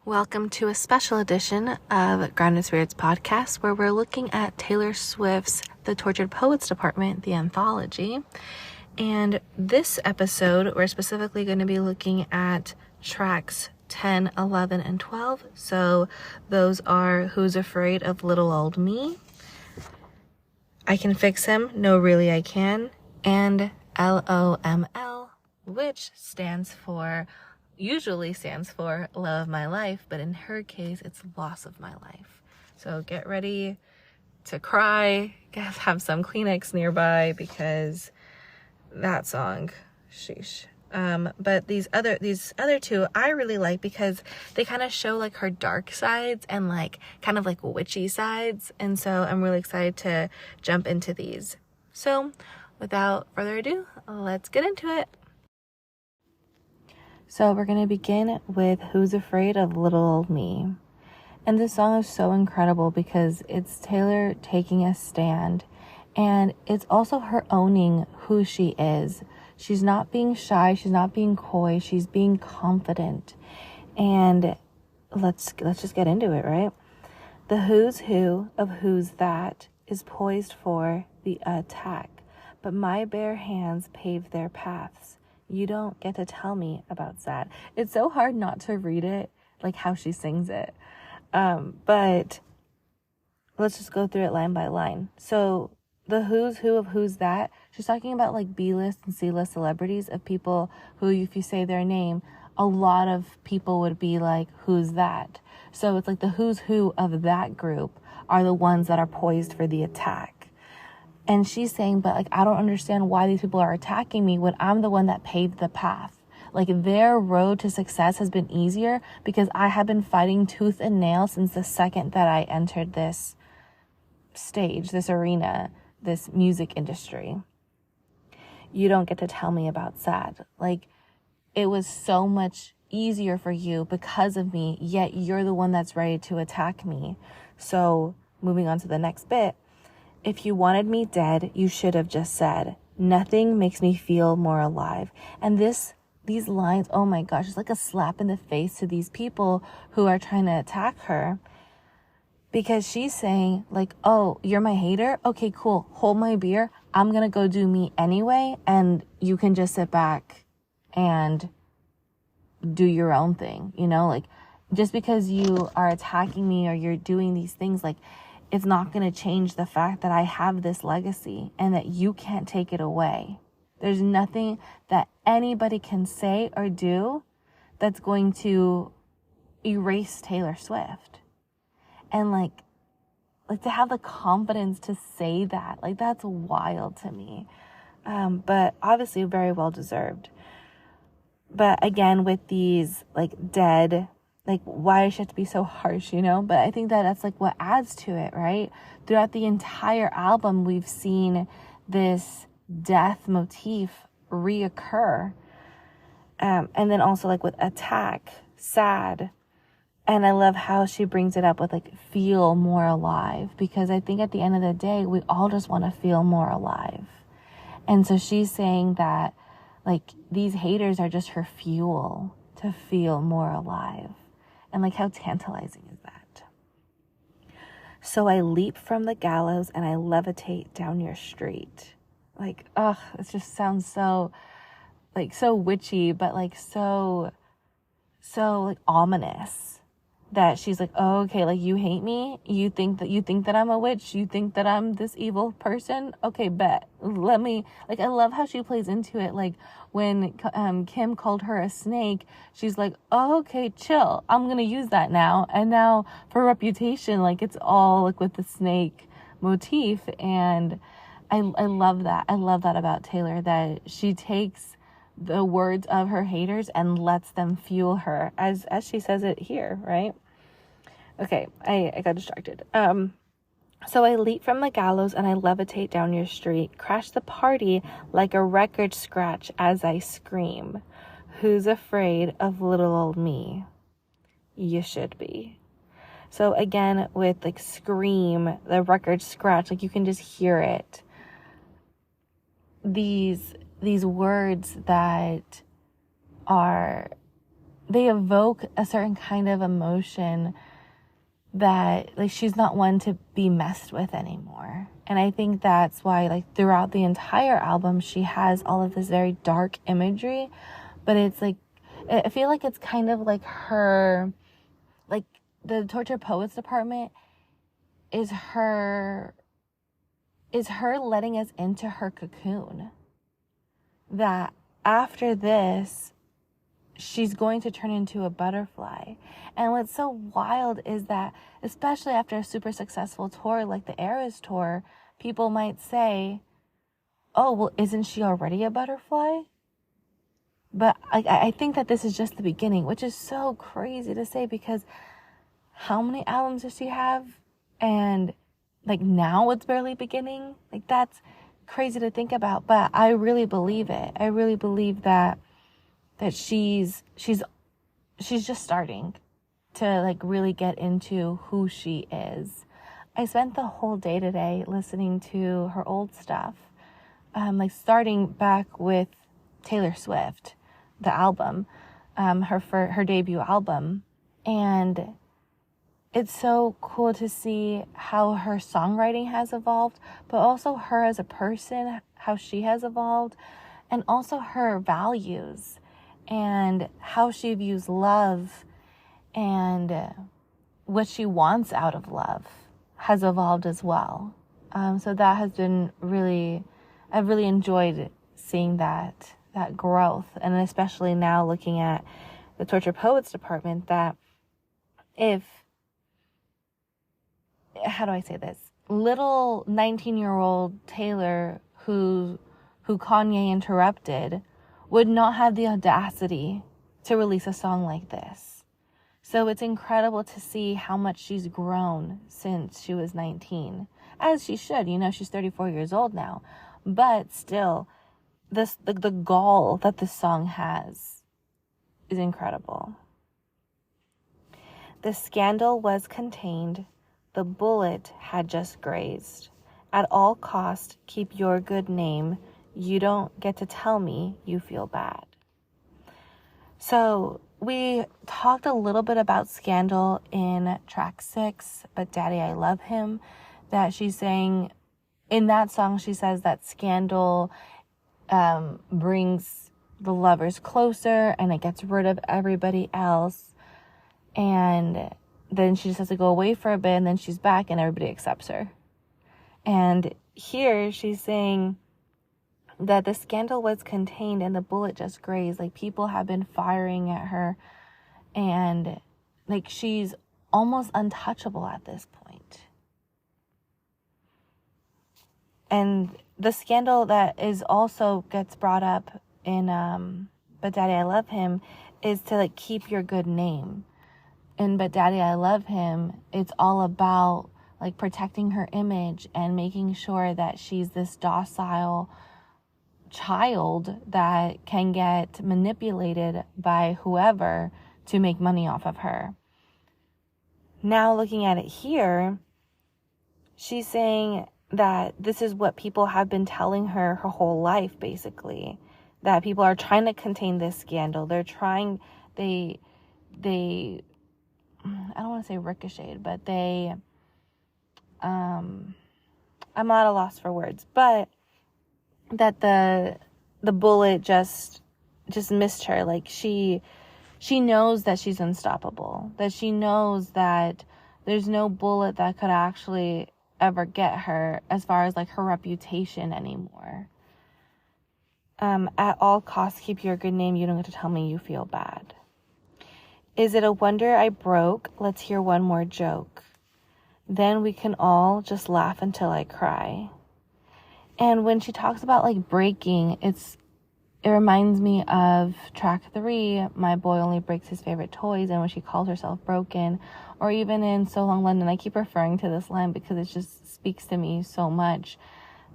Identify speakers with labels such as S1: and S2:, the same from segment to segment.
S1: Welcome to a special edition of Grounded Spirits podcast, where we're looking at Taylor Swift's The Tortured Poets Department, the anthology. And this episode, we're specifically going to be looking at tracks 10, 11, and 12. So those are Who's Afraid of Little Old Me, I Can Fix Him, No Really I Can, and LOML, which usually stands for love of my life, but in her case, it's loss of my life. So get ready to cry, have some Kleenex nearby, because that song, sheesh. But these other two I really like because they kind of show like her dark sides and like kind of like witchy sides. And so I'm really excited to jump into these. So without further ado, let's get into it. So we're going to begin with Who's Afraid of Little Old Me. And this song is so incredible because it's Taylor taking a stand, and it's also her owning who she is. She's not being shy, she's not being coy, she's being confident. And let's just get into it, right? The who's who of who's that is poised for the attack, but my bare hands pave their paths. You don't get to tell me about sad. It's so hard not to read it like how she sings it. But let's just go through it line by line. So the who's who of who's that, she's talking about like B-list and C-list celebrities of people who, if you say their name, a lot of people would be like, who's that? So it's like the who's who of that group are the ones that are poised for the attack. And she's saying, but like, I don't understand why these people are attacking me when I'm the one that paved the path. Like, their road to success has been easier because I have been fighting tooth and nail since the second that I entered this stage, this arena, this music industry. You don't get to tell me about sad. Like, it was so much easier for you because of me, yet you're the one that's ready to attack me. So moving on to the next bit. If you wanted me dead, you should have just said, nothing makes me feel more alive. And these lines, oh my gosh, it's like a slap in the face to these people who are trying to attack her. Because she's saying like, oh, you're my hater? Okay, cool. Hold my beer. I'm going to go do me anyway. And you can just sit back and do your own thing. You know, like just because you are attacking me or you're doing these things, like it's not going to change the fact that I have this legacy and that you can't take it away. There's nothing that anybody can say or do that's going to erase Taylor Swift. And like to have the confidence to say that, like that's wild to me. But obviously very well deserved. But again, with these like dead, like, why does she have to be so harsh, you know? But I think that that's, like, what adds to it, right? Throughout the entire album, we've seen this death motif reoccur. And then also, like, with attack, sad. And I love how she brings it up with, like, feel more alive. Because I think at the end of the day, we all just want to feel more alive. And so she's saying that, like, these haters are just her fuel to feel more alive. And like, how tantalizing is that? So I leap from the gallows and I levitate down your street. Like, ugh, it just sounds so, like, so witchy, but like so like ominous. That she's like, oh, okay, like you hate me? You think that I'm a witch? You think that I'm this evil person? Okay, bet. Let me, like, I love how she plays into it. Like when Kim called her a snake, she's like, oh, okay, chill. I'm going to use that now. And now for reputation, like it's all like with the snake motif. And I love that. I love that about Taylor, that she takes the words of her haters and lets them fuel her as she says it here, right? Okay, I got distracted. So I leap from the gallows and I levitate down your street, crash the party like a record scratch as I scream. Who's afraid of little old me? You should be. So again, with like scream, the record scratch, like you can just hear it. These words that are they evoke a certain kind of emotion that, like, she's not one to be messed with anymore. And I think that's why, like, throughout the entire album, she has all of this very dark imagery, but it's like, I feel like it's kind of like her, like, the Tortured Poets department is her letting us into her cocoon. That after this, she's going to turn into a butterfly. And what's so wild is that, especially after a super successful tour like the Eras tour, people might say, oh, well, isn't she already a butterfly? But I think that this is just the beginning, which is so crazy to say, because how many albums does she have? And like, now it's barely beginning. Like, that's crazy to think about, but I really believe it. I really believe that she's just starting to, like, really get into who she is. I spent the whole day today listening to her old stuff, like starting back with Taylor Swift, the album, her debut album, and it's so cool to see how her songwriting has evolved, but also her as a person, how she has evolved, and also her values and how she views love and what she wants out of love has evolved as well. So that has been I've really enjoyed seeing that growth. And especially now looking at the Tortured Poets department, that how do I say this? Little 19-year-old Taylor who Kanye interrupted would not have the audacity to release a song like this. So it's incredible to see how much she's grown since she was 19. As she should, she's 34 years old now. But still, the gall that this song has is incredible. The scandal was contained. The bullet had just grazed. At all cost, keep your good name. You don't get to tell me you feel bad. So we talked a little bit about Scandal in track 6, But Daddy, I Love Him, that she's saying, in that song, she says that Scandal brings the lovers closer and it gets rid of everybody else. And then she just has to go away for a bit, and then she's back and everybody accepts her. And here she's saying that the scandal was contained and the bullet just grazed. Like, people have been firing at her, and like, she's almost untouchable at this point. And the scandal that is also gets brought up in But Daddy, I Love Him is to, like, keep your good name. And But Daddy, I Love Him, it's all about, like, protecting her image and making sure that she's this docile child that can get manipulated by whoever to make money off of her. Now, looking at it here, she's saying that this is what people have been telling her whole life, basically. That people are trying to contain this scandal. They're trying, they I don't want to say ricocheted, but I'm at a loss for words, but that the bullet just missed her. Like, she knows that she's unstoppable, that she knows that there's no bullet that could actually ever get her as far as, like, her reputation anymore. At all costs, keep your good name. You don't get to tell me you feel bad. Is it a wonder I broke? Let's hear one more joke. Then we can all just laugh until I cry. And when she talks about, like, breaking, it reminds me of track 3, My Boy Only Breaks His Favorite Toys, and when she calls herself broken, or even in So Long London. I keep referring to this line because it just speaks to me so much,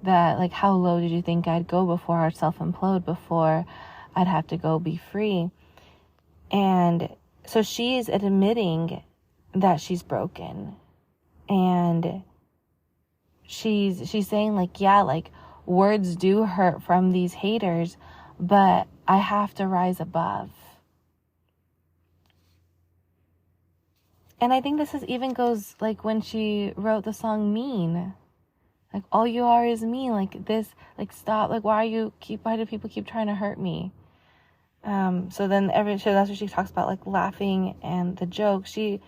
S1: that, like, how low did you think I'd go before I'd self-implode, before I'd have to go be free? And so she's admitting that she's broken, and she's saying, like, yeah, like, words do hurt from these haters, but I have to rise above. And I think this is even goes like when she wrote the song Mean. Like, all you are is mean. Like this, like, stop. Like, why do people keep trying to hurt me? So then that's what she talks about, like laughing and the joke. She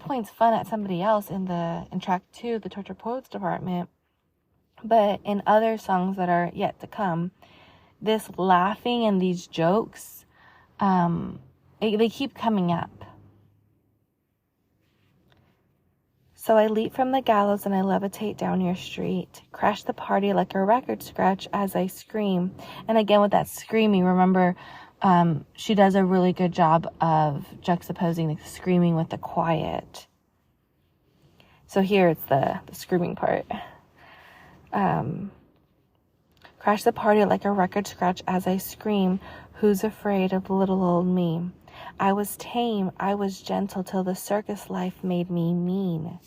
S1: points fun at somebody else in track 2, the Torture Poets department. But in other songs that are yet to come, this laughing and these jokes, they keep coming up. So I leap from the gallows and I levitate down your street, crash the party like a record scratch as I scream. And again, with that screaming, remember, she does a really good job of juxtaposing the screaming with the quiet. So here it's the screaming part. Crash the party like a record scratch as I scream. Who's afraid of little old me? I was tame, I was gentle till the circus life made me mean.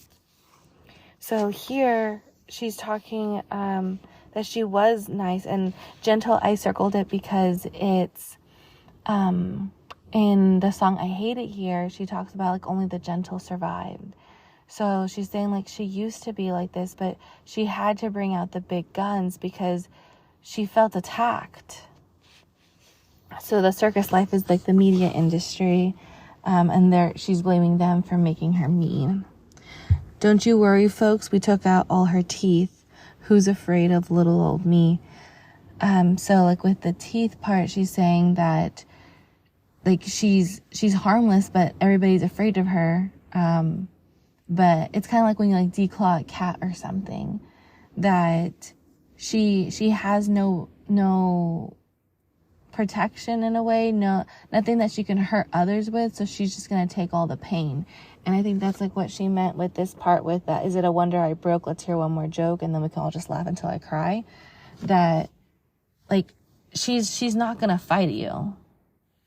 S1: So here she's talking that she was nice and gentle. I circled it because it's in the song I Hate It Here, she talks about like only the gentle survived. So she's saying like she used to be like this, but she had to bring out the big guns because she felt attacked. So the circus life is like the media industry, and she's blaming them for making her mean. Don't you worry, folks, we took out all her teeth. Who's afraid of little old me? So like with the teeth part, she's saying that like she's harmless, but everybody's afraid of her. But it's kind of like when you like declaw a cat or something, that she has no protection in a way, nothing that she can hurt others with, so she's just gonna take all the pain. And I think that's like what she meant with this part with that, is it a wonder I broke? Let's hear one more joke and then we can all just laugh until I cry. That like she's not gonna fight you.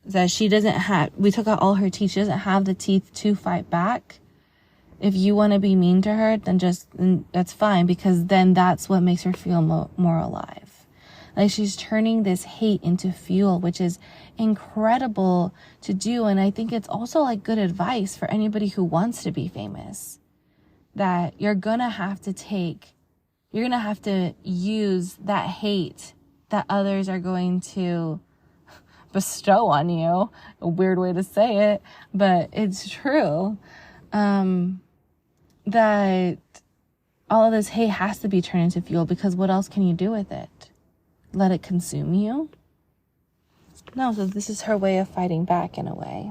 S1: That she doesn't have, we took out all her teeth, she doesn't have the teeth to fight back. If you want to be mean to her, then that's fine, because then that's what makes her feel more alive. Like she's turning this hate into fuel, which is incredible to do. And I think it's also like good advice for anybody who wants to be famous, that you're going to have to use that hate that others are going to bestow on you. A weird way to say it, but it's true. That all of this hate has to be turned into fuel, because what else can you do with it? Let it consume you? No, so this is her way of fighting back in a way.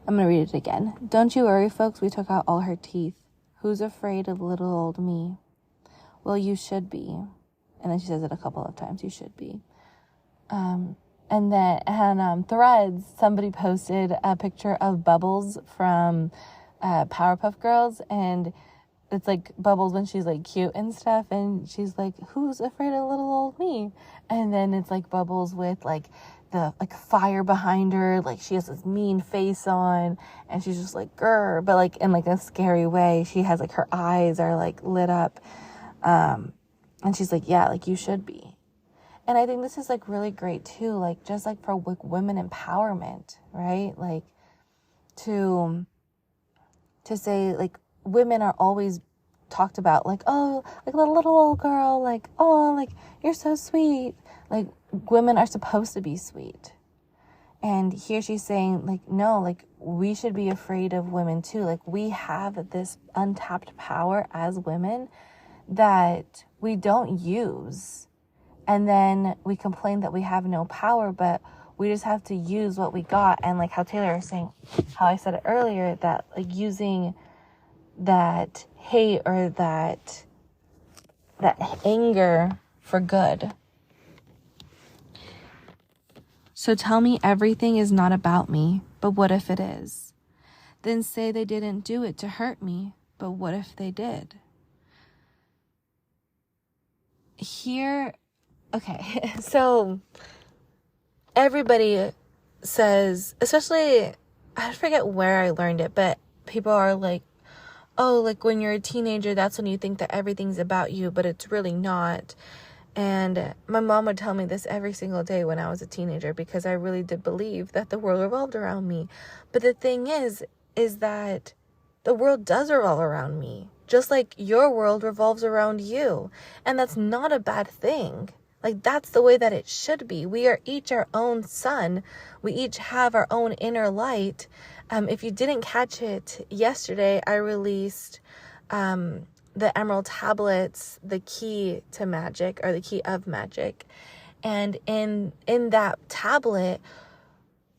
S1: I'm going to read it again. Don't you worry, folks, we took out all her teeth. Who's afraid of little old me? Well, you should be. And then she says it a couple of times, you should be. And then on Threads, somebody posted a picture of Bubbles from Powerpuff Girls, and it's like Bubbles when she's like cute and stuff, and she's like, who's afraid of little old me? And then it's like Bubbles with like the like fire behind her, like she has this mean face on, and she's just like grr, but like in like a scary way. She has like her eyes are like lit up, and she's like, yeah, like you should be. And I think this is like really great too, like just like for like women empowerment, right? Like to say like women are always talked about like, oh, like the little old girl, like, oh, like you're so sweet. Like women are supposed to be sweet. And here she's saying like, no, like we should be afraid of women too. Like we have this untapped power as women that we don't use. And then we complain that we have no power, but we just have to use what we got. And like how Taylor was saying, how I said it earlier, that like using that hate or that anger for good. So tell me everything is not about me, but what if it is? Then say they didn't do it to hurt me, but what if they did? Here, okay, so everybody says, especially, I forget where I learned it, but people are like, oh, like when you're a teenager, that's when you think that everything's about you, but it's really not. And my mom would tell me this every single day when I was a teenager, because I really did believe that the world revolved around me. But the thing is that the world does revolve around me, just like your world revolves around you. And that's not a bad thing. Like, that's the way that it should be. We are each our own sun. We each have our own inner light. If you didn't catch it yesterday, I released the emerald tablets, the key to magic, or the key of magic. And in that tablet,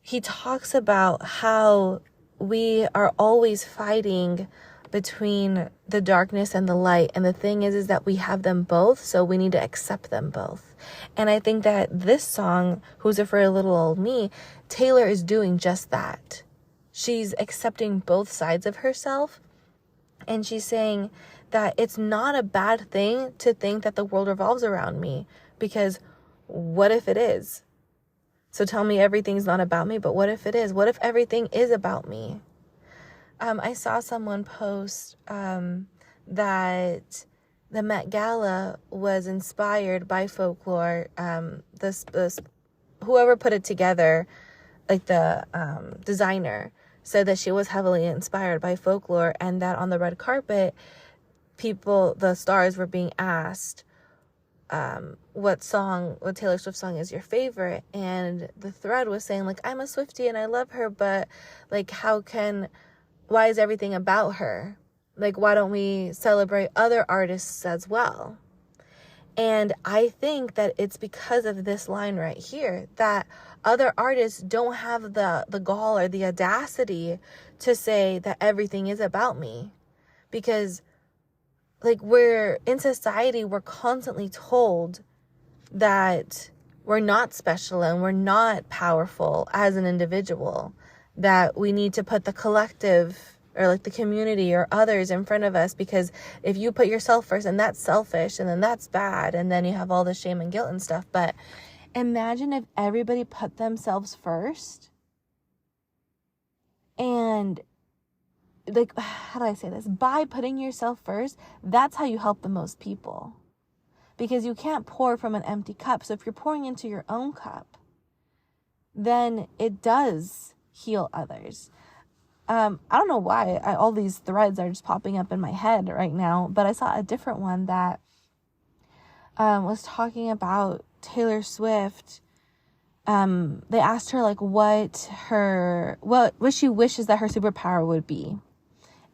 S1: he talks about how we are always fighting between the darkness and the light. And the thing is that we have them both, so we need to accept them both. And I think that this song, Who's Afraid of Little Old Me, Taylor is doing just that. She's accepting both sides of herself. And she's saying that it's not a bad thing to think that the world revolves around me, because what if it is? So tell me everything's not about me, but what if it is? What if everything is about me? I saw someone post that the Met Gala was inspired by folklore. This whoever put it together, like the designer, said that she was heavily inspired by folklore, and that on the red carpet, the stars were being asked, what Taylor Swift song is your favorite? And the thread was saying, like, I'm a Swiftie and I love her, but like, why is everything about her? Like, why don't we celebrate other artists as well? And I think that it's because of this line right here, that other artists don't have the gall or the audacity to say that everything is about me. Because, like, we're in society, we're constantly told that we're not special and we're not powerful as an individual, that we need to put the collective or like the community or others in front of us, because if you put yourself first, and that's selfish, and then that's bad, and then you have all the shame and guilt and stuff. But imagine if everybody put themselves first, and like, how do I say this? By putting yourself first, that's how you help the most people, because you can't pour from an empty cup. So if you're pouring into your own cup, then it does heal others. I don't know why all these threads are just popping up in my head right now, but I saw a different one that was talking about Taylor Swift. They asked her like what she wishes that her superpower would be.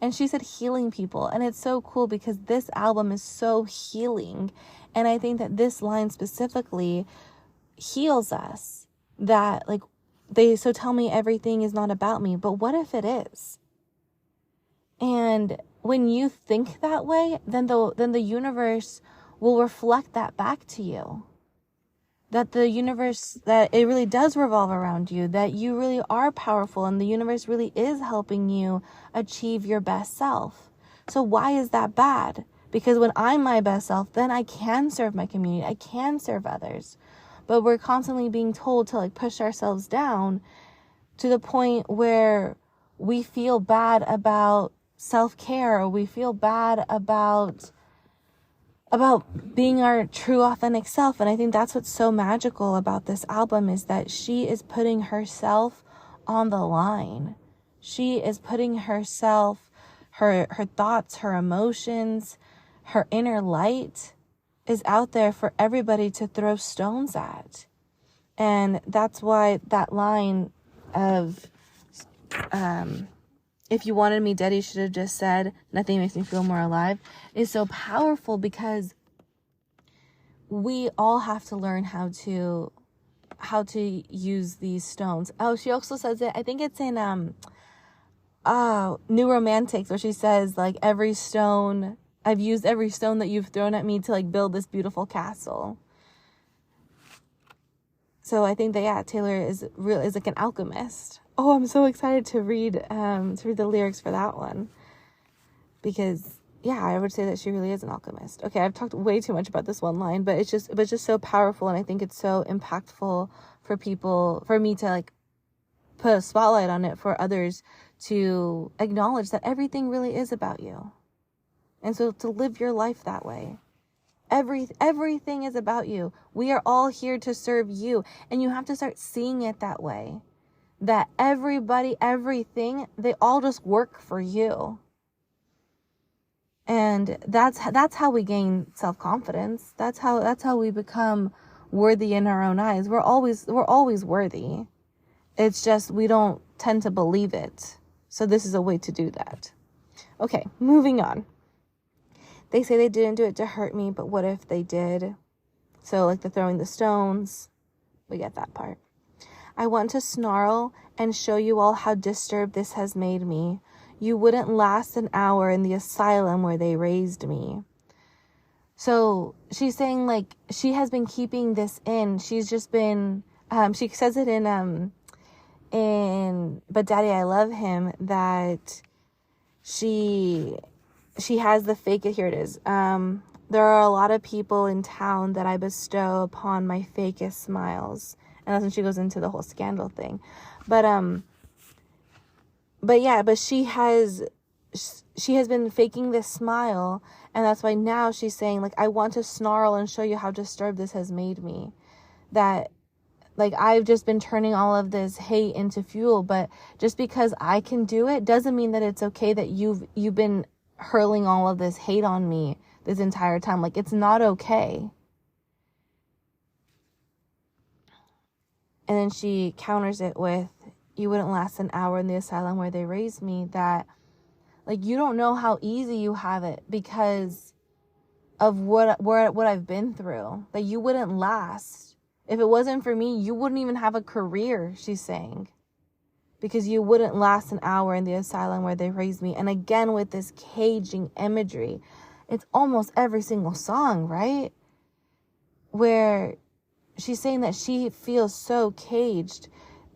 S1: And she said healing people. And it's so cool because this album is so healing. And I think that this line specifically heals us. That like, so tell me everything is not about me, but what if it is? And when you think that way, then the universe will reflect that back to you. That the universe, that it really does revolve around you, that you really are powerful, and the universe really is helping you achieve your best self. So why is that bad? Because when I'm my best self, then I can serve my community, I can serve others. But we're constantly being told to like push ourselves down to the point where we feel bad about self-care, or we feel bad about being our true authentic self. And I think that's what's so magical about this album, is that she is putting herself on the line. She is putting herself, her thoughts, her emotions, her inner light is out there for everybody to throw stones at. And that's why that line of, if you wanted me dead, you should have just said, nothing makes me feel more alive, is so powerful, because we all have to learn how to use these stones. Oh, she also says it, I think it's in New Romantics, where she says like, I've used every stone that you've thrown at me to like build this beautiful castle. So I think that, yeah, Taylor is like an alchemist. Oh, I'm so excited to read the lyrics for that one, because yeah, I would say that she really is an alchemist. Okay, I've talked way too much about this one line, but it's just so powerful, and I think it's so impactful for me to like put a spotlight on it, for others to acknowledge that everything really is about you. And so to live your life that way. Everything is about you. We are all here to serve you. And you have to start seeing it that way. That everybody, everything, they all just work for you. And that's how we gain self-confidence. That's how we become worthy in our own eyes. We're always worthy. It's just we don't tend to believe it. So this is a way to do that. Okay, moving on. They say they didn't do it to hurt me, but what if they did? So like the throwing the stones, we get that part. I want to snarl and show you all how disturbed this has made me. You wouldn't last an hour in the asylum where they raised me. So she's saying like she has been keeping this in. She's just been, she says it in But Daddy, I Love Him, that she has the fake, here it is. There are a lot of people in town that I bestow upon my fakest smiles. And that's when she goes into the whole scandal thing. But she has been faking this smile, and that's why now she's saying, like, I want to snarl and show you how disturbed this has made me. That, like, I've just been turning all of this hate into fuel, but just because I can do it doesn't mean that it's okay that you've been hurling all of this hate on me this entire time. Like, it's not okay. And then she counters it with, you wouldn't last an hour in the asylum where they raised me. That, like, you don't know how easy you have it because of what I've been through. That you wouldn't last. If it wasn't for me, you wouldn't even have a career, she's saying. Because you wouldn't last an hour in the asylum where they raised me. And again, with this caging imagery, it's almost every single song, right? Where she's saying that she feels so caged.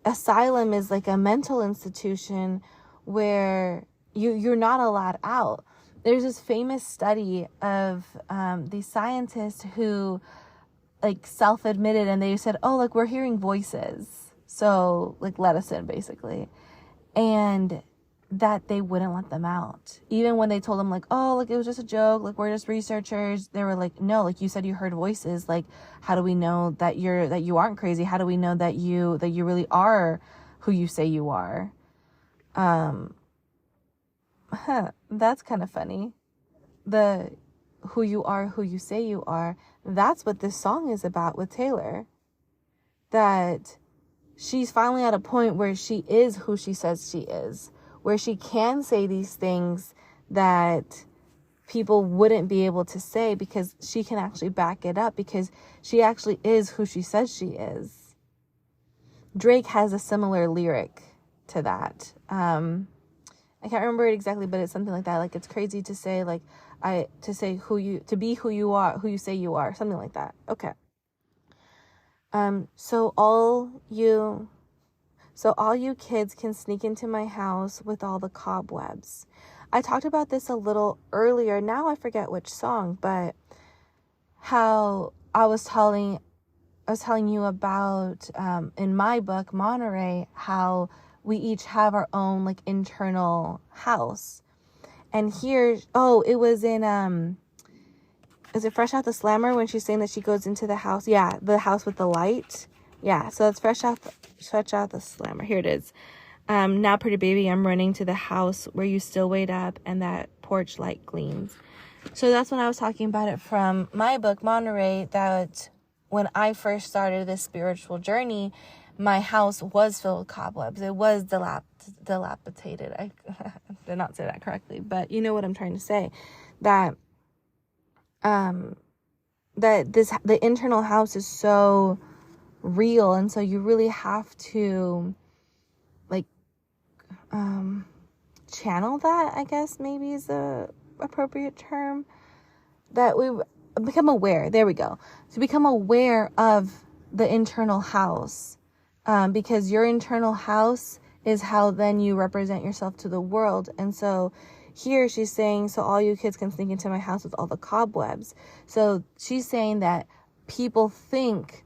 S1: Asylum is like a mental institution where you're not allowed out. There's this famous study of these scientists who like self-admitted, and they said, oh, like, we're hearing voices, so like let us in, basically. And that they wouldn't let them out. Even when they told them, like, oh, like, it was just a joke, like, we're just researchers, they were like, no, like, you said you heard voices, like, how do we know that you aren't crazy? How do we know that you really are who you say you are? That's kind of funny. The who you are, who you say you are, that's what this song is about with Taylor. That she's finally at a point where she is who she says she is, where she can say these things that people wouldn't be able to say because she can actually back it up, because she actually is who she says she is. Drake has a similar lyric to that. I can't remember it exactly, but it's something like that. Like, it's crazy to say, like, to be who you are, who you say you are, something like that. Okay. So all you kids can sneak into my house with all the cobwebs. I talked about this a little earlier. Now I forget which song, but how I was telling you about, in my book, Monterey, how we each have our own, like, internal house. And here, it was in, is it Fresh Out the Slammer when she's saying that she goes into the house? Yeah, the house with the light. Yeah, so it's Fresh Out the Slammer. Here it is. Now, pretty baby, I'm running to the house where you still wait up and that porch light gleams. So that's when I was talking about it from my book, Monterey, that when I first started this spiritual journey, my house was filled with cobwebs. It was dilapidated. I did not say that correctly, but you know what I'm trying to say. That the internal house is so real, and so you really have to, like, channel that, I guess maybe is the appropriate term. That we become aware. There we go. To become aware of the internal house. Because your internal house is how then you represent yourself to the world. And so here she's saying, so all you kids can sneak into my house with all the cobwebs. So she's saying that people think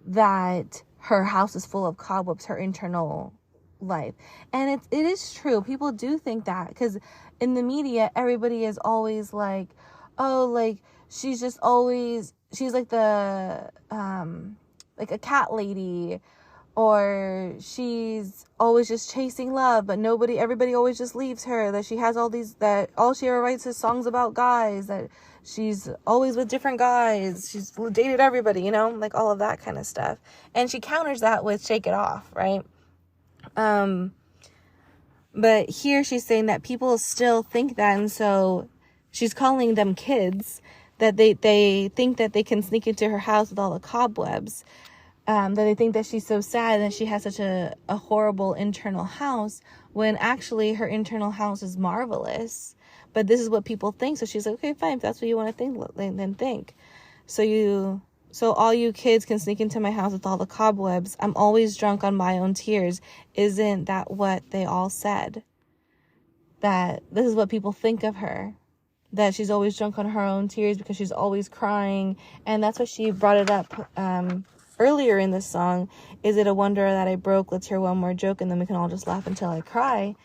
S1: that her house is full of cobwebs, her internal life. And it is true. People do think that, because in the media, everybody is always like, oh, like, she's just always, she's like the, like a cat lady, or she's always just chasing love, but everybody always just leaves her, that she has that all she ever writes is songs about guys, that she's always with different guys, she's dated everybody, like all of that kind of stuff. And she counters that with Shake It Off, right? But here she's saying that people still think that, and so she's calling them kids, that they think that they can sneak into her house with all the cobwebs, that they think that she's so sad that she has such a horrible internal house, when actually her internal house is marvelous. But this is what people think. So she's like, okay, fine, if that's what you want to think, then think. So all you kids can sneak into my house with all the cobwebs. I'm always drunk on my own tears. Isn't that what they all said? That this is what people think of her. That she's always drunk on her own tears because she's always crying. And that's what she brought it up earlier in this song. Is it a wonder that I broke? Let's hear one more joke and then we can all just laugh until I cry.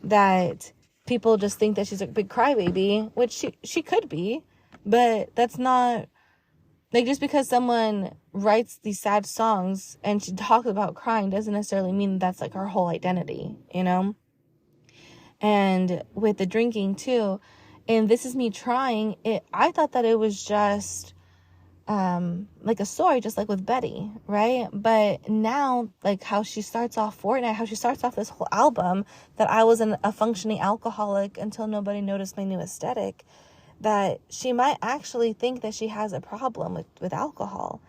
S1: That people just think that she's a big crybaby, which she could be. But that's not... Like, just because someone writes these sad songs and she talks about crying doesn't necessarily mean that's, like, her whole identity, And with the drinking, too, and This Is Me Trying, I thought that it was just, like a story, just like with Betty, right? But now, like, how she starts off Fortnite, how she starts off this whole album, that I was a functioning alcoholic until nobody noticed my new aesthetic, that she might actually think that she has a problem with alcohol.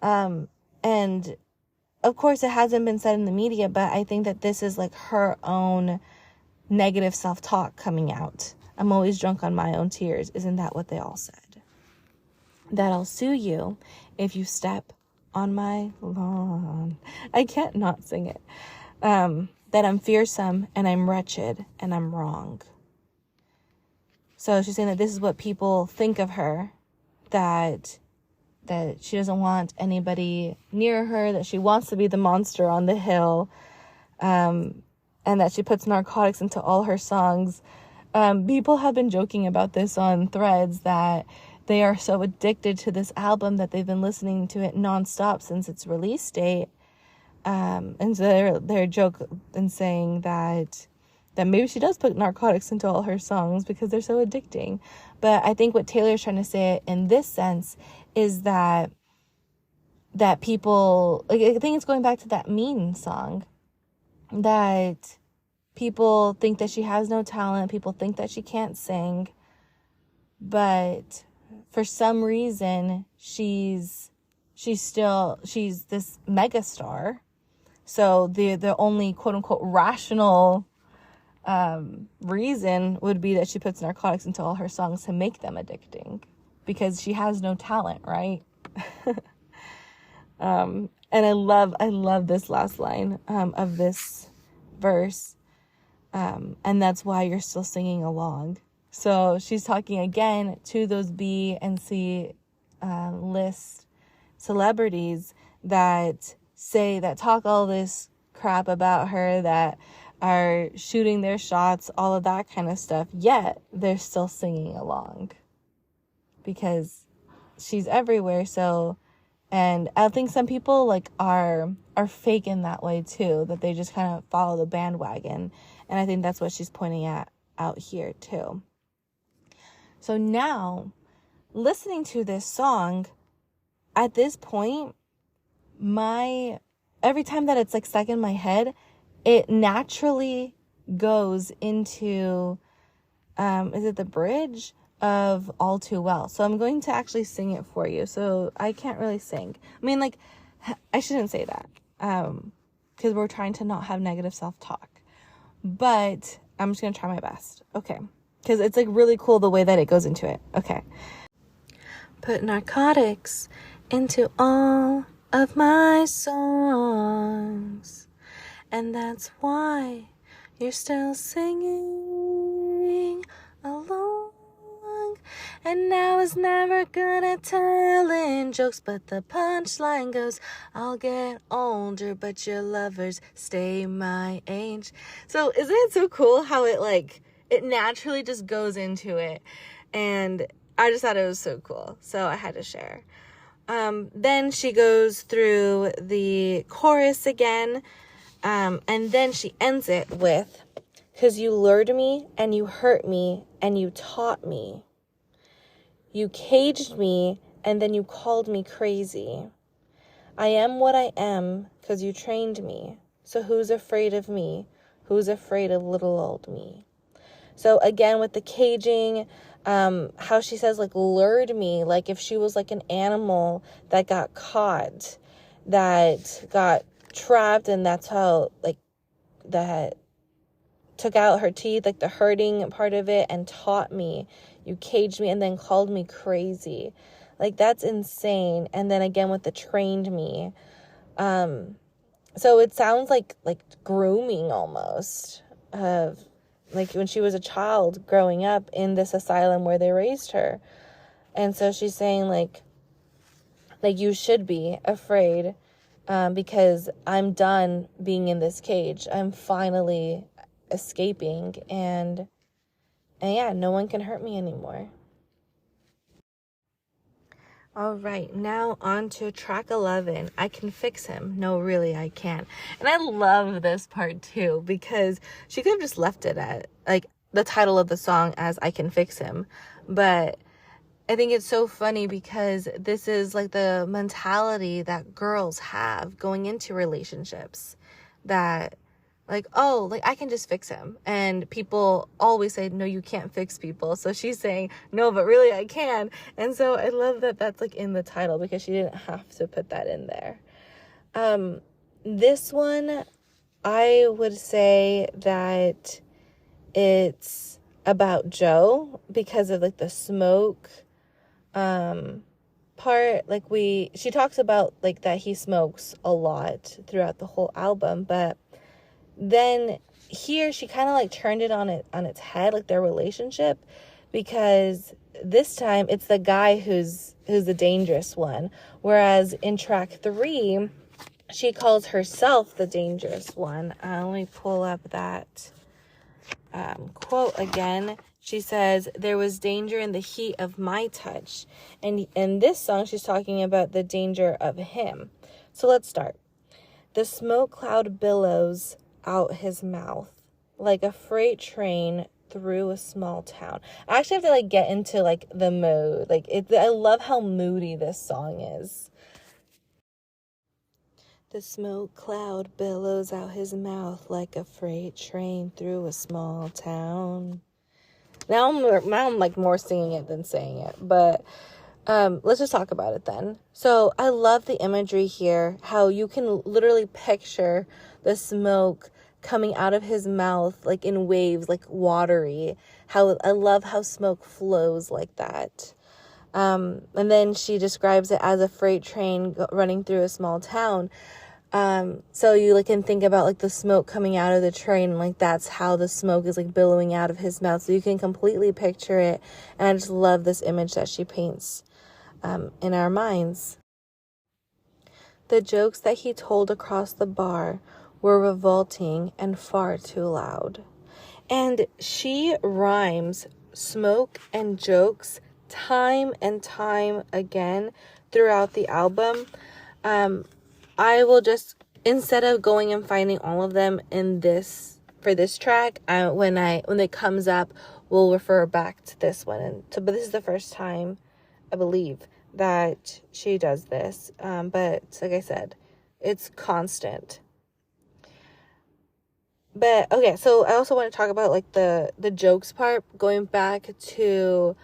S1: And of course it hasn't been said in the media, but I think that this is like her own negative self-talk coming out. I'm always drunk on my own tears. Isn't that what they all said? That I'll sue you if you step on my lawn. I can't not sing it. That I'm fearsome and I'm wretched and I'm wrong. So she's saying that this is what people think of her, that she doesn't want anybody near her, that she wants to be the monster on the hill, and that she puts narcotics into all her songs. People have been joking about this on Threads, that they are so addicted to this album that they've been listening to it nonstop since its release date. And so they're joking and saying that maybe she does put narcotics into all her songs because they're so addicting. But I think what Taylor's trying to say in this sense is that people, like, I think it's going back to that Mean song, that people think that she has no talent, people think that she can't sing, but for some reason she's this megastar. So the only quote unquote rational reason would be that she puts narcotics into all her songs to make them addicting, because she has no talent, right? And I love this last line of this verse, and that's why you're still singing along. So she's talking again to those B and C list celebrities that talk all this crap about her, that are shooting their shots, all of that kind of stuff, yet they're still singing along because she's everywhere. So, and I think some people like are fake in that way too, that they just kind of follow the bandwagon. And I think that's what she's pointing out here too. So now, listening to this song, at this point, every time that it's like stuck in my head, it naturally goes into, is it the bridge of All Too Well? So I'm going to actually sing it for you. So I can't really sing. I mean, like, I shouldn't say that, because we're trying to not have negative self-talk. But I'm just going to try my best. Okay. Because it's like really cool the way that it goes into it. Okay. Put narcotics into all of my songs, and that's why you're still singing along. And I was never good at telling jokes, but the punchline goes, I'll get older, but your lovers stay my age. So isn't it so cool how it naturally just goes into it? And I just thought it was so cool, so I had to share. Then she goes through the chorus again, and then she ends it with, "'Cause you lured me, and you hurt me, and you taught me. You caged me, and then you called me crazy. I am what I am, 'cause you trained me. So who's afraid of me? Who's afraid of little old me?" So again, with the caging, how she says, like, lured me, like if she was like an animal that got caught, that got trapped, and that's how, like, that took out her teeth, like the hurting part of it, and taught me. You caged me and then called me crazy. Like, that's insane. And then again with the trained me. So it sounds like grooming almost, of like when she was a child growing up in this asylum where they raised her. And so she's saying like you should be afraid, because I'm done being in this cage. I'm finally escaping, and yeah, no one can hurt me anymore. All right, now on to track 11, I Can Fix Him. No, really, I can't. And I love this part too, because she could have just left it at, like, the title of the song as I Can Fix Him. But I think it's so funny because this is, like, the mentality that girls have going into relationships. That, like, oh, like, I can just fix him. And people always say, no, you can't fix people. So she's saying, no, but really I can. And so I love that that's, like, in the title, because she didn't have to put that in there. This one, I would say that it's about Joe, because of, like, the smoke part. Like, she talks about, like, that he smokes a lot throughout the whole album, but then here she kind of like turned it on its head, like their relationship, because this time it's the guy who's the dangerous one, whereas in track 3 she calls herself the dangerous one. Let me pull up that quote again. She says, "There was danger in the heat of my touch," and in this song she's talking about the danger of him. So let's start. "The smoke cloud billows out his mouth like a freight train through a small town." I actually have to, like, get into, like, the mood. Like, I love how moody this song is. "The smoke cloud billows out his mouth like a freight train through a small town." Now I'm like more singing it than saying it, but let's just talk about it then. So I love the imagery here, how you can literally picture the smoke coming out of his mouth, like in waves, like watery. How I love how smoke flows like that. And then she describes it as a freight train running through a small town. So you, like, can think about, like, the smoke coming out of the train, like that's how the smoke is, like, billowing out of his mouth. So you can completely picture it. And I just love this image that she paints in our minds. "The jokes that he told across the bar were revolting and far too loud." And she rhymes smoke and jokes time and time again throughout the album. I will just, instead of going and finding all of them for this track, when it comes up, we'll refer back to this one. But this is the first time, I believe, that she does this. But like I said, it's constant. But okay, so I also want to talk about, like, the jokes part, going back to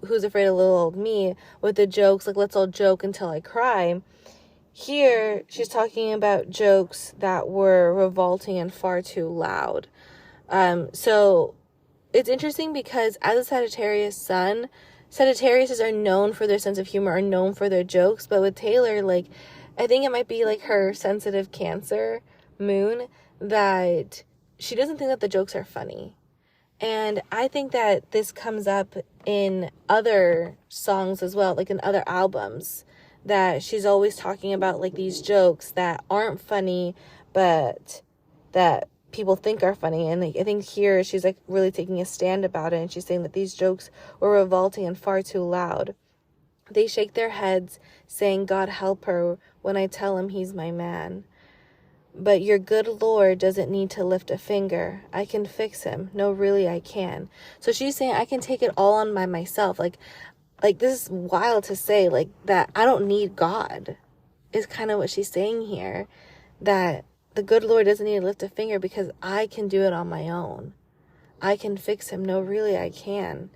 S1: Who's Afraid of Little Old Me, with the jokes, like, let's all joke until I cry. Here, she's talking about jokes that were revolting and far too loud. So it's interesting because as a Sagittarius sun, Sagittariuses are known for their sense of humor, are known for their jokes, but with Taylor, like, I think it might be, like, her sensitive Cancer moon, that she doesn't think that the jokes are funny. And I think that this comes up in other songs as well, like in other albums, that she's always talking about, like, these jokes that aren't funny, but that people think are funny. And I think here she's like really taking a stand about it. And she's saying that these jokes were revolting and far too loud. They shake their heads, saying, God help her when I tell him he's my man. But your good Lord doesn't need to lift a finger. I can fix him. No, really, I can. So she's saying I can take it all on by myself. Like this is wild to say, like, that I don't need God is kind of what she's saying here. That the good Lord doesn't need to lift a finger because I can do it on my own. I can fix him. No, really, I can.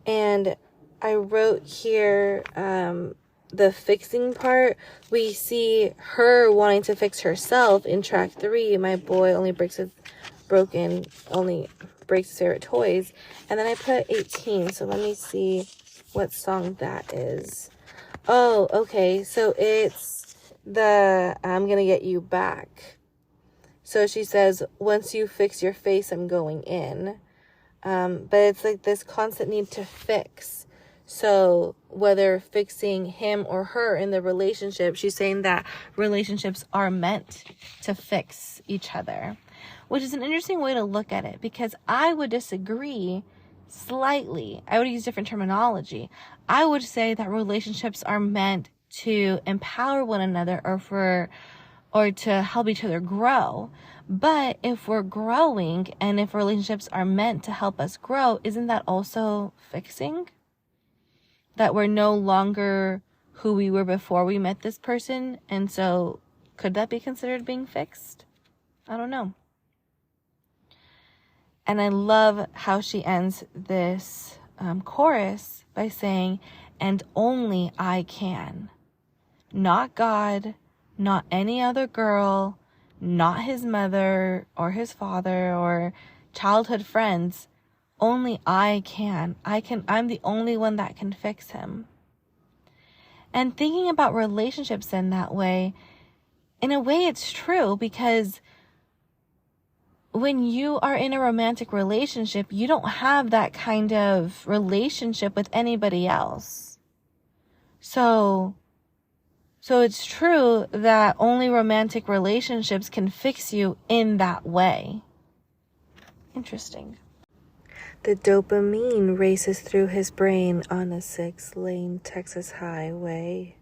S1: And I wrote here, the fixing part, we see her wanting to fix herself in track 3. My boy only breaks his favorite toys. And then I put 18. So let me see what song that is. Oh, okay. So it's the I'm gonna get you back. So she says, once you fix your face, I'm going in. But it's like this constant need to fix. So whether fixing him or her in the relationship, she's saying that relationships are meant to fix each other, which is an interesting way to look at it, because I would disagree slightly. I would use different terminology. I would say that relationships are meant to empower one another or to help each other grow. But if we're growing and if relationships are meant to help us grow, isn't that also fixing? That we're no longer who we were before we met this person. And so could that be considered being fixed? I don't know. And I love how she ends this chorus by saying, and only I can. Not God, not any other girl, not his mother or his father or childhood friends. Only I can. I'm the only one that can fix him. And thinking about relationships in that way, in a way it's true, because when you are in a romantic relationship, you don't have that kind of relationship with anybody else. So it's true that only romantic relationships can fix you in that way. Interesting. The dopamine races through his brain on a 6-lane Texas highway.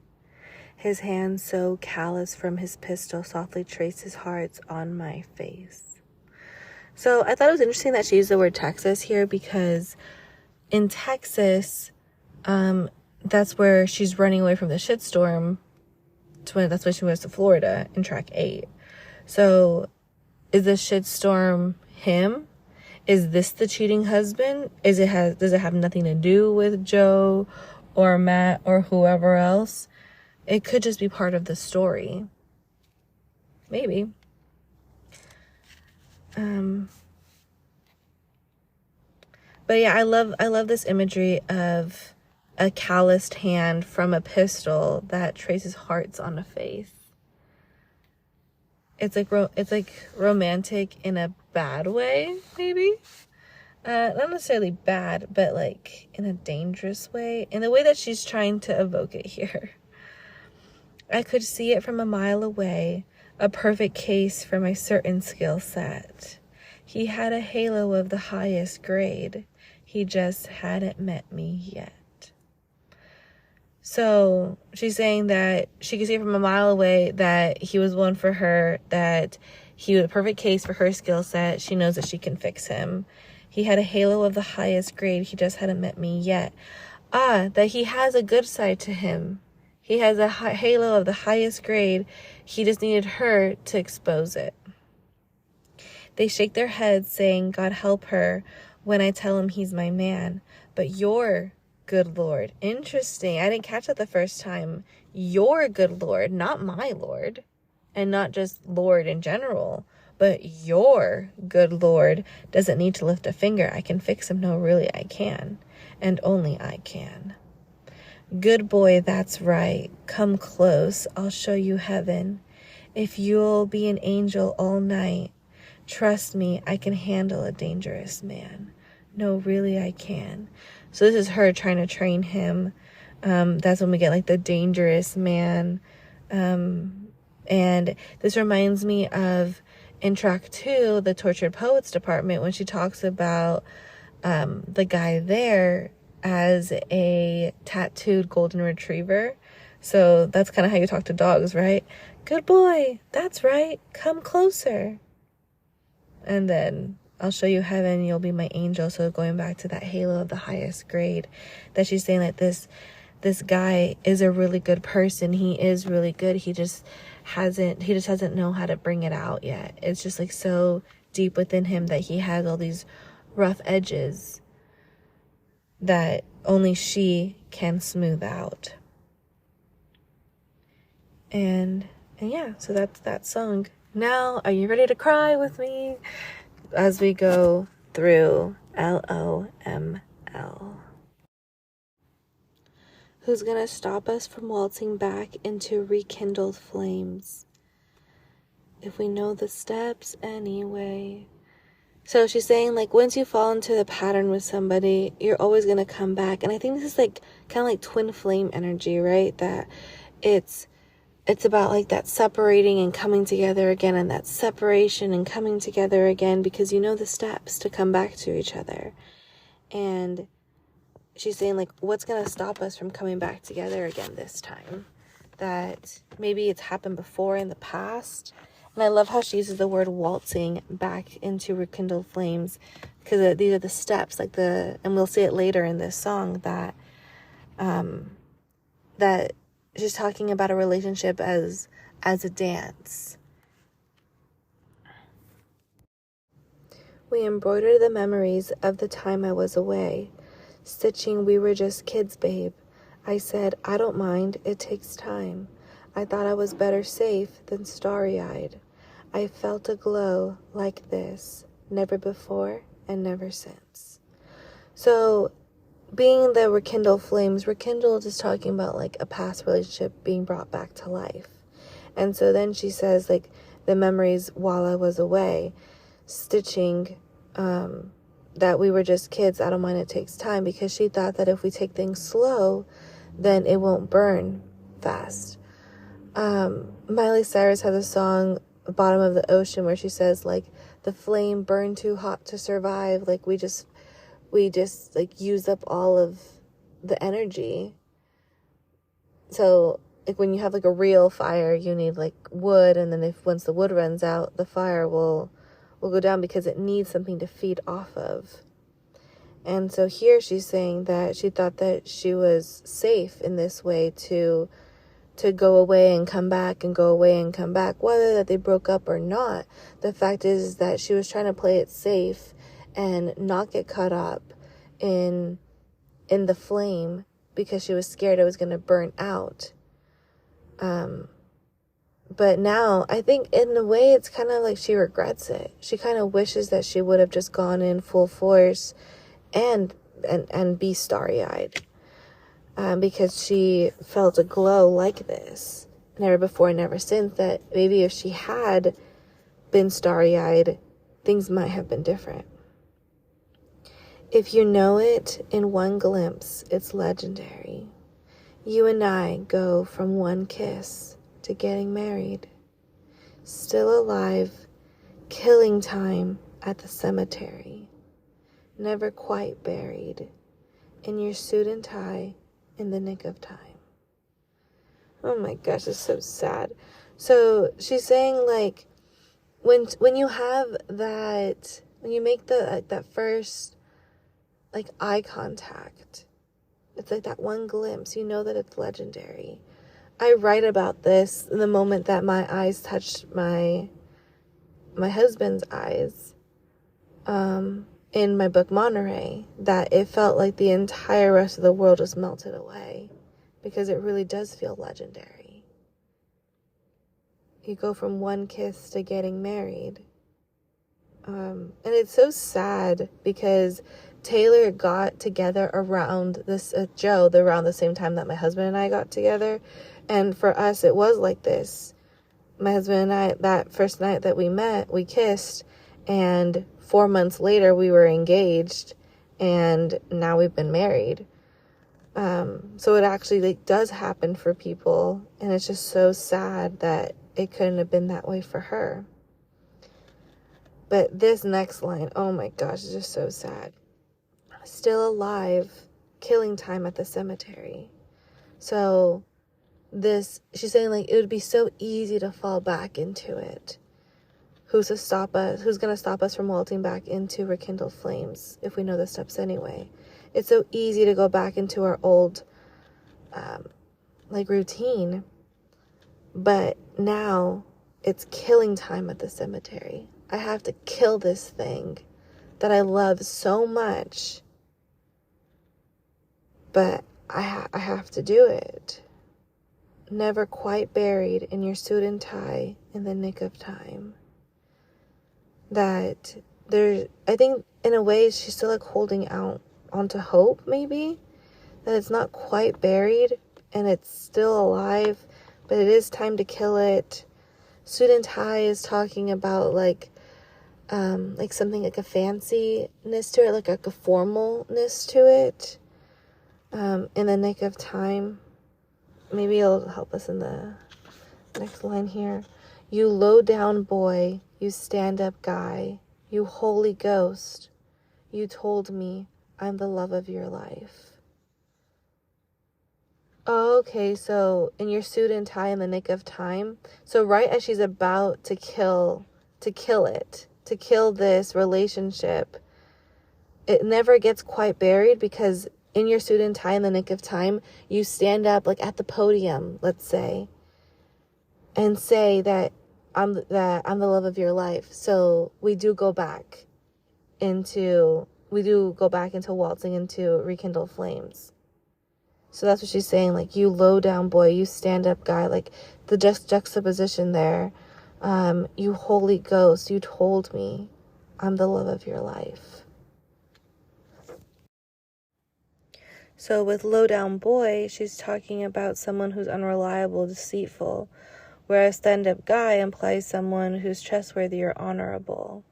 S1: His hand so callous from his pistol softly traces hearts on my face. So I thought it was interesting that she used the word Texas here, because in Texas, that's where she's running away from the shitstorm. That's when she moves to Florida in track 8. So is the shitstorm him? Is this the cheating husband? Does it have nothing to do with Joe or Matt or whoever else? It could just be part of the story. Maybe. But yeah, I love this imagery of a calloused hand from a pistol that traces hearts on a face. It's like romantic in a bad way, maybe. Not necessarily bad, but like in a dangerous way, in the way that she's trying to evoke it here. I could see it from a mile away, a perfect case for my certain skill set. He had a halo of the highest grade. He just hadn't met me yet. So she's saying that she could see from a mile away that he was one for her, that he was a perfect case for her skill set. She knows that she can fix him. He had a halo of the highest grade. He just hadn't met me yet. That he has a good side to him. He has a halo of the highest grade. He just needed her to expose it. They shake their heads saying, God help her when I tell him he's my man. But your good Lord. Interesting. I didn't catch that the first time. Your good Lord, not my Lord. And not just Lord in general. But your good Lord doesn't need to lift a finger. I can fix him. No, really, I can. And only I can. Good boy, that's right. Come close. I'll show you heaven. If you'll be an angel all night, trust me, I can handle a dangerous man. No, really, I can. So this is her trying to train him. That's when we get like the dangerous man. And this reminds me of in track 2, the Tortured Poets department, when she talks about the guy there as a tattooed golden retriever. So that's kind of how you talk to dogs, right? Good boy, that's right, come closer. And then I'll show you heaven, you'll be my angel. So going back to that halo of the highest grade, that she's saying that this guy is a really good person. He is really good. He just hasn't known how to bring it out yet. It's just like so deep within him that he has all these rough edges that only she can smooth out. And yeah, so that's that song. Now, are you ready to cry with me as we go through LOML? Who's gonna stop us from waltzing back into rekindled flames? If we know the steps anyway. So she's saying, like, once you fall into the pattern with somebody, you're always gonna come back. And I think this is like kind of like twin flame energy, right? That it's about like that separating and coming together again, and that separation and coming together again, because you know the steps to come back to each other. And she's saying, like, what's going to stop us from coming back together again this time? That maybe it's happened before in the past. And I love how she uses the word waltzing back into rekindled flames, because these are the steps, like and we'll see it later in this song, that she's talking about a relationship as a dance. We embroidered the memories of the time I was away. Stitching, we were just kids, babe. I said, I don't mind, it takes time. I thought I was better safe than starry-eyed. I felt a glow like this, never before and never since. So, being the rekindled flames, rekindled is talking about like a past relationship being brought back to life. And so then she says, like, the memories while I was away, stitching, that we were just kids, I don't mind, it takes time, because she thought that if we take things slow, then it won't burn fast. Miley Cyrus has a song, Bottom of the Ocean, where she says, like, the flame burned too hot to survive. Like, we just like use up all of the energy. So like when you have like a real fire, you need like wood, and then once the wood runs out, the fire will go down, because it needs something to feed off of. And so here she's saying that she thought that she was safe in this way to go away and come back and go away and come back, whether that they broke up or not. The fact is that she was trying to play it safe and not get caught up in the flame, because she was scared it was going to burn out. But now I think in a way it's kind of like she regrets it. She kind of wishes that she would have just gone in full force and be starry-eyed, because she felt a glow like this, never before, never since, that maybe if she had been starry-eyed, things might have been different. If you know it in one glimpse, it's legendary. You and I go from one kiss to getting married. Still alive, killing time at the cemetery. Never quite buried. In your suit and tie, in the nick of time. Oh my gosh, it's so sad. So she's saying, like, when you have that, when you make that first like eye contact, it's like that one glimpse, you know that it's legendary. I write about this in the moment that my eyes touched my husband's eyes, in my book Monterey, that it felt like the entire rest of the world just melted away, because it really does feel legendary. You go from one kiss to getting married. And it's so sad, because Taylor got together around this, Joe, around the same time that my husband and I got together. And for us, it was like this. My husband and I, that first night that we met, we kissed. And 4 months later, we were engaged. And now we've been married. So it actually like does happen for people. And it's just so sad that it couldn't have been that way for her. But this next line, oh my gosh, it's just so sad. Still alive, killing time at the cemetery. So she's saying, like, it would be so easy to fall back into it. Who's to stop us? Who's going to stop us from waltzing back into rekindled flames if we know the steps anyway? It's so easy to go back into our old, routine. But now it's killing time at the cemetery. I have to kill this thing that I love so much. But I have to do it. Never quite buried in your suit and tie in the nick of time. That I think in a way she's still like holding out onto hope, maybe. That it's not quite buried and it's still alive, but it is time to kill it. Suit and tie is talking about like something like a fanciness to it, like a formalness to it. In the nick of time. Maybe it'll help us in the next line here. You low down boy, you stand up guy, you Holy Ghost, you told me I'm the love of your life. Oh, okay, so in your suit and tie in the nick of time. So right as she's about to kill this relationship, it never gets quite buried because in your suit and tie in the nick of time, you stand up like at the podium, let's say, and say that I'm the love of your life. So we do go back into waltzing into rekindled flames. So that's what she's saying, like, you low down boy, you stand up guy, like the juxtaposition there. You Holy Ghost, you told me I'm the love of your life. So with low down boy, she's talking about someone who's unreliable, deceitful, whereas stand-up guy implies someone who's trustworthy or honorable.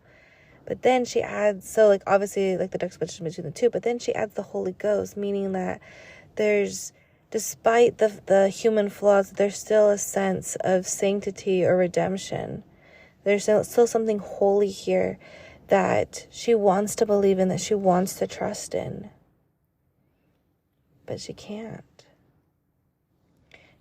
S1: But then she adds, so like obviously like the juxtaposition between the two, but then she adds the Holy Ghost, meaning that there's, despite the human flaws, there's still a sense of sanctity or redemption. There's still something holy here that she wants to believe in, that she wants to trust in. But she can't.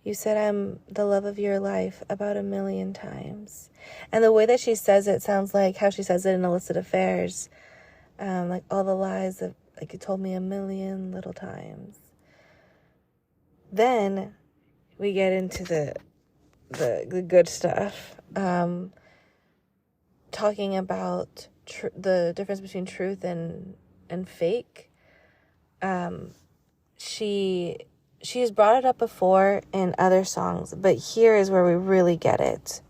S1: You said I'm the love of your life about 1,000,000 times. And the way that she says it sounds like how she says it in Illicit Affairs. Like all the lies that like you told me 1,000,000 little times. Then we get into the good stuff. Talking about the difference between truth and fake. She's brought it up before in other songs, but here is where we really get it.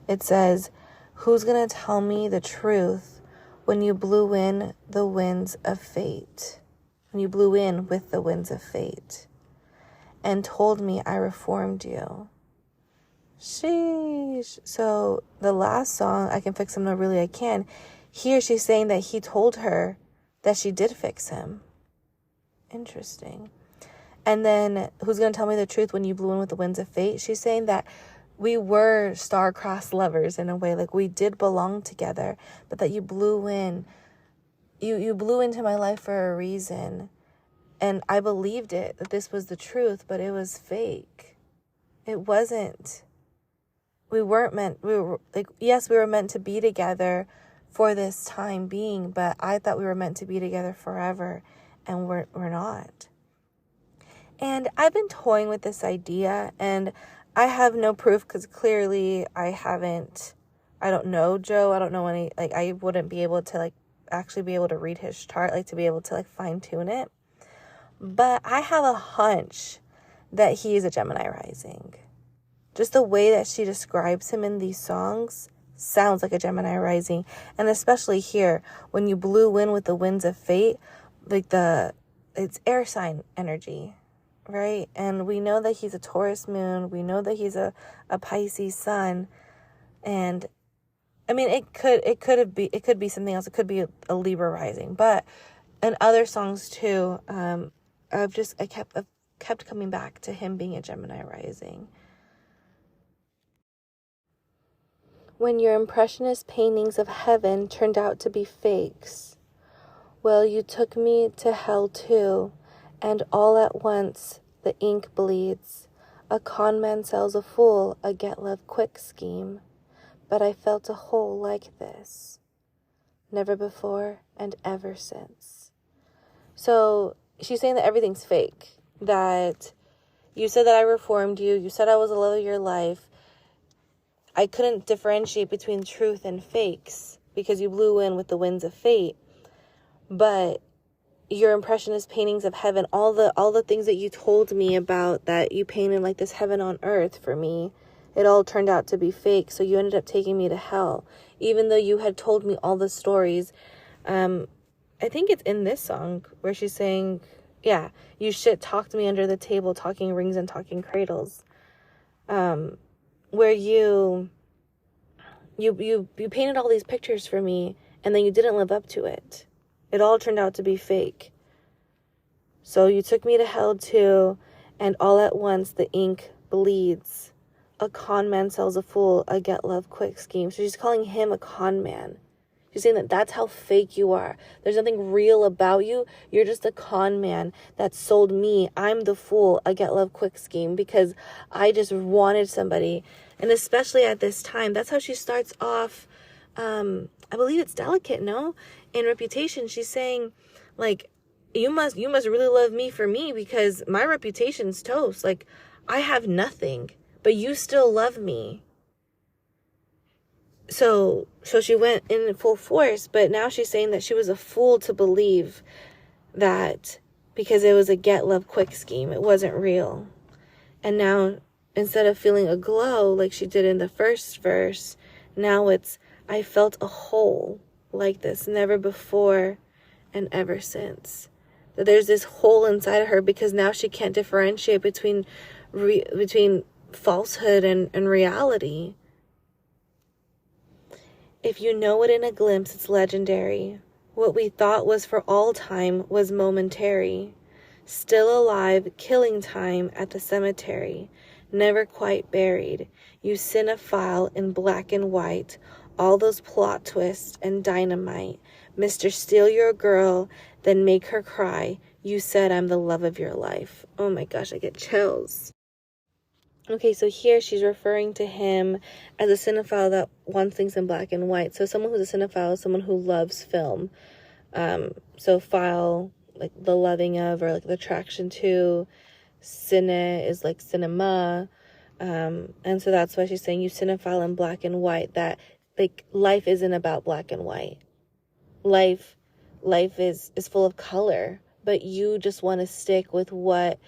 S1: It says, who's gonna tell me the truth when you blew in the winds of fate? When you blew in with the winds of fate and told me I reformed you. Sheesh. So the last song, I Can Fix Him, No Really I Can, here she's saying that he told her that she did fix him. Interesting. And then, who's going to tell me the truth when you blew in with the winds of fate? She's saying that we were star-crossed lovers in a way. Like, we did belong together, but that you blew in. You blew into my life for a reason. And I believed it, that this was the truth, but it was fake. It wasn't. Yes, we were meant to be together for this time being, but I thought we were meant to be together forever, and we're not. And I've been toying with this idea, and I have no proof because clearly I don't know Joe. I don't know any, like, I wouldn't be able to, like, actually be able to read his chart, like, to be able to, like, fine tune it. But I have a hunch that he is a Gemini rising. Just the way that she describes him in these songs sounds like a Gemini rising. And especially here, when you blew in with the winds of fate, like it's air sign energy. Right? And we know that he's a Taurus moon. We know that he's a Pisces sun. And I mean, it could be something else. It could be a Libra rising. But in other songs too, I kept coming back to him being a Gemini rising. When your impressionist paintings of heaven turned out to be fakes. Well, you took me to hell too, and all at once the ink bleeds. A con man sells a fool a get-love-quick scheme. But I felt a hole like this. Never before and ever since. So she's saying that everything's fake. That you said that I reformed you. You said I was the love of your life. I couldn't differentiate between truth and fakes because you blew in with the winds of fate. But your impressionist paintings of heaven, all the things that you told me about, that you painted like this heaven on earth for me, it all turned out to be fake. So you ended up taking me to hell, even though you had told me all the stories. I think it's in this song where she's saying, yeah, you shit talked me under the table, talking rings and talking cradles. Where you painted all these pictures for me, and then you didn't live up to it. It all turned out to be fake. So you took me to hell too, and all at once the ink bleeds. A con man sells a fool a get-love-quick scheme. So she's calling him a con man. She's saying that that's how fake you are. There's nothing real about you. You're just a con man that sold me, I'm the fool, a get-love-quick scheme because I just wanted somebody. And especially at this time, that's how she starts off. I believe it's Delicate, no? In Reputation, she's saying, like, you must really love me for me because my reputation's toast. Like, I have nothing, but you still love me. So she went in full force, but now she's saying that she was a fool to believe that because it was a get-love-quick scheme. It wasn't real. And now, instead of feeling a glow like she did in the first verse, now it's, I felt a hole like this, never before and ever since. That there's this hole inside of her because now she can't differentiate between falsehood and reality. If you know it in a glimpse, it's legendary. What we thought was for all time was momentary. Still alive, killing time at the cemetery. Never quite buried. You cinephile in black and white. All those plot twists and dynamite. Mr. Steal Your Girl, then make her cry. You said I'm the love of your life. Oh my gosh, I get chills. Okay, so here she's referring to him as a cinephile that wants things in black and white. So someone who's a cinephile is someone who loves film. So phile, like the loving of or like the attraction to. Cine is like cinema. And so that's why she's saying you cinephile in black and white. That like life isn't about black and white. Life is full of color. But you just want to stick with the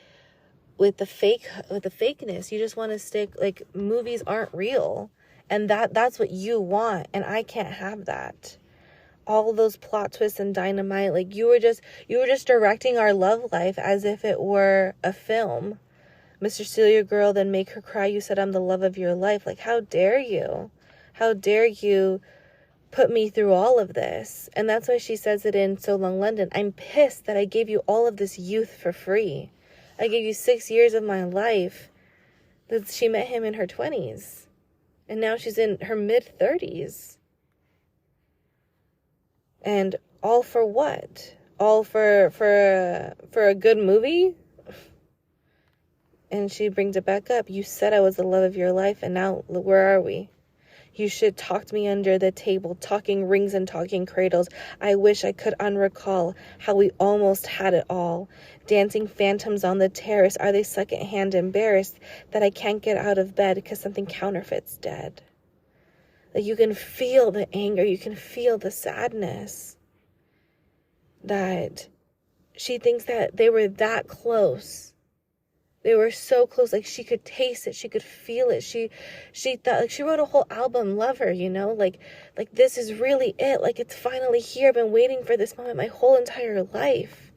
S1: fakeness. You just want to stick, like, movies aren't real, and that's what you want, and I can't have that. All those plot twists and dynamite, like you were just directing our love life as if it were a film. Mr. Steal Your Girl, then make her cry. You said I'm the love of your life. Like, how dare you put me through all of this? And that's why she says it in So Long London. I'm pissed that I gave you all of this youth for free. I gave you 6 years of my life. That she met him in her 20s. And now she's in her mid-30s. And all for what? All for a good movie? And she brings it back up. You said I was the love of your life, and now where are we? You should talked me under the table, talking rings and talking cradles. I wish I could unrecall how we almost had it all. Dancing phantoms on the terrace, are they secondhand embarrassed that I can't get out of bed because something counterfeit's dead? Like, you can feel the anger, you can feel the sadness. That she thinks that they were that close. They were so close, like she could taste it, she could feel it. She thought, like, she wrote a whole album, Lover, you know, like this is really it. Like, it's finally here. I've been waiting for this moment my whole entire life.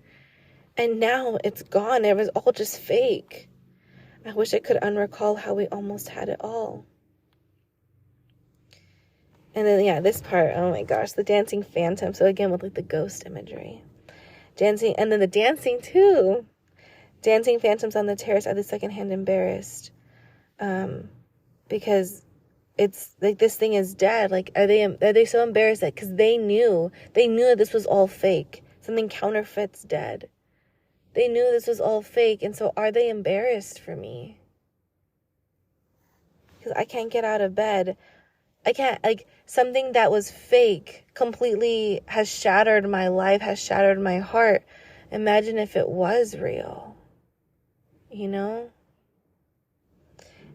S1: And now it's gone. It was all just fake. I wish I could unrecall how we almost had it all. And then, yeah, this part, oh my gosh, the dancing phantom. So again, with like the ghost imagery. Dancing, and then the dancing too. Dancing phantoms on the terrace, are the secondhand embarrassed? Because it's like this thing is dead. Like, are they so embarrassed that because they knew that this was all fake, something counterfeit's dead. They knew this was all fake, and so are they embarrassed for me? Because I can't get out of bed. I can't, like, something that was fake completely has shattered my life, has shattered my heart. Imagine if it was real, you know?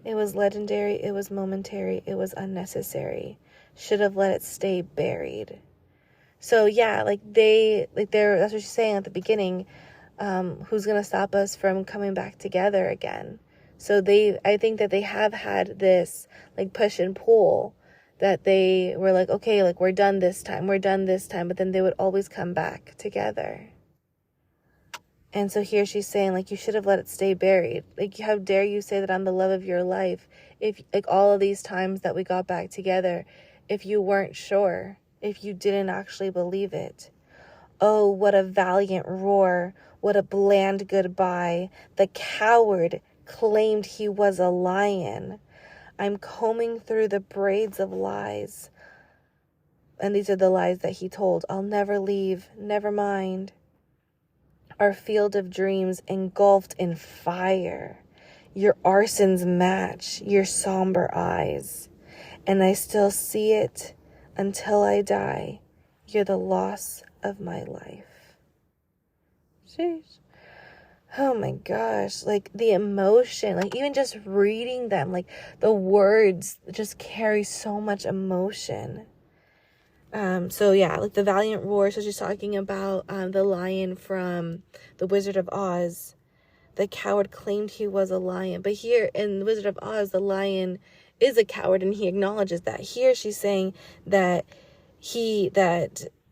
S1: It was legendary, it was momentary, it was unnecessary. Should have let it stay buried. So yeah, that's what she's saying at the beginning. Who's gonna stop us from coming back together again? So I think that they have had this like push and pull, that they were like, okay, like we're done this time, but then they would always come back together. And so here she's saying, like, you should have let it stay buried. Like, how dare you say that I'm the love of your life? If, like, all of these times that we got back together, if you weren't sure, if you didn't actually believe it. Oh, what a valiant roar. What a bland goodbye. The coward claimed he was a lion. I'm combing through the braids of lies. And these are the lies that he told. I'll never leave. Never mind. Our field of dreams engulfed in fire. Your arsons match your somber eyes. And I still see it until I die. You're the loss of my life. Jeez. Oh my gosh. Like the emotion, like even just reading them, like the words just carry so much emotion. So yeah, like the valiant roar. So she's talking about the lion from the Wizard of Oz. The coward claimed he was a lion, but here in the Wizard of Oz, the lion is a coward, and he acknowledges that. Here she's saying that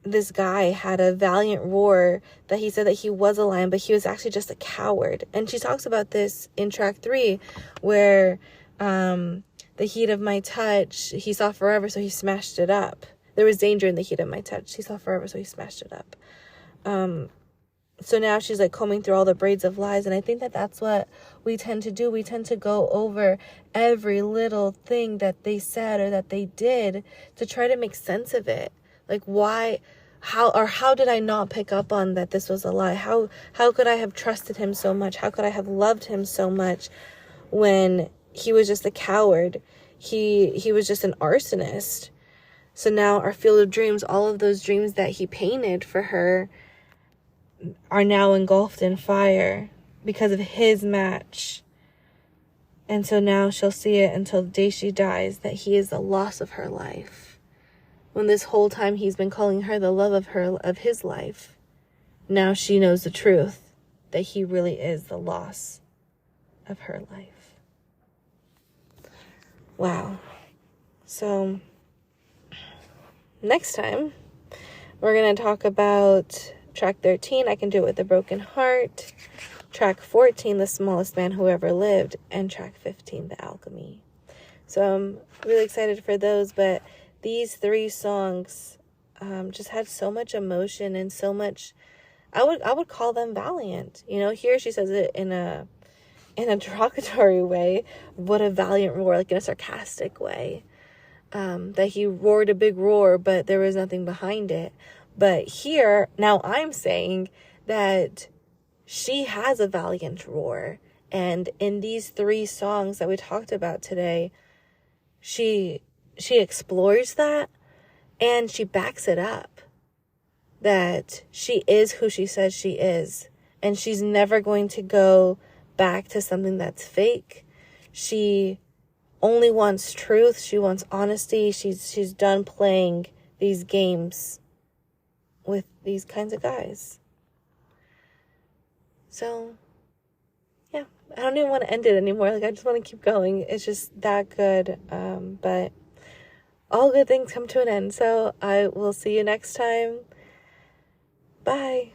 S1: this guy had a valiant roar, that he said that he was a lion, but he was actually just a coward. And she talks about this in track 3, where the heat of my touch, he saw forever, so he smashed it up. There was danger in the heat of my touch. He saw forever, so he smashed it up. So now she's like combing through all the braids of lies. And I think that that's what we tend to do. We tend to go over every little thing that they said or that they did to try to make sense of it. Like how did I not pick up on that this was a lie? How could I have trusted him so much? How could I have loved him so much when he was just a coward? He was just an arsonist. So now our field of dreams, all of those dreams that he painted for her, are now engulfed in fire because of his match. And so now she'll see it until the day she dies, that he is the loss of her life. When this whole time he's been calling her the love of his life. Now she knows the truth, that he really is the loss of her life. Wow. So next time, we're going to talk about track 13, I Can Do It With a Broken Heart. Track 14, The Smallest Man Who Ever Lived. And track 15, The Alchemy. So I'm really excited for those. But these 3 songs just had so much emotion and so much, I would call them valiant. You know, here she says it in a derogatory way. What a valiant roar, like in a sarcastic way. That he roared a big roar, but there was nothing behind it. But here, now I'm saying that she has a valiant roar. And in these 3 songs that we talked about today, she explores that, and she backs it up. That she is who she says she is. And she's never going to go back to something that's fake. She only wants truth. She wants honesty. She's done playing these games with these kinds of guys. So, yeah, I don't even want to end it anymore. Like, I just want to keep going. It's just that good. But all good things come to an end. So I will see you next time. Bye.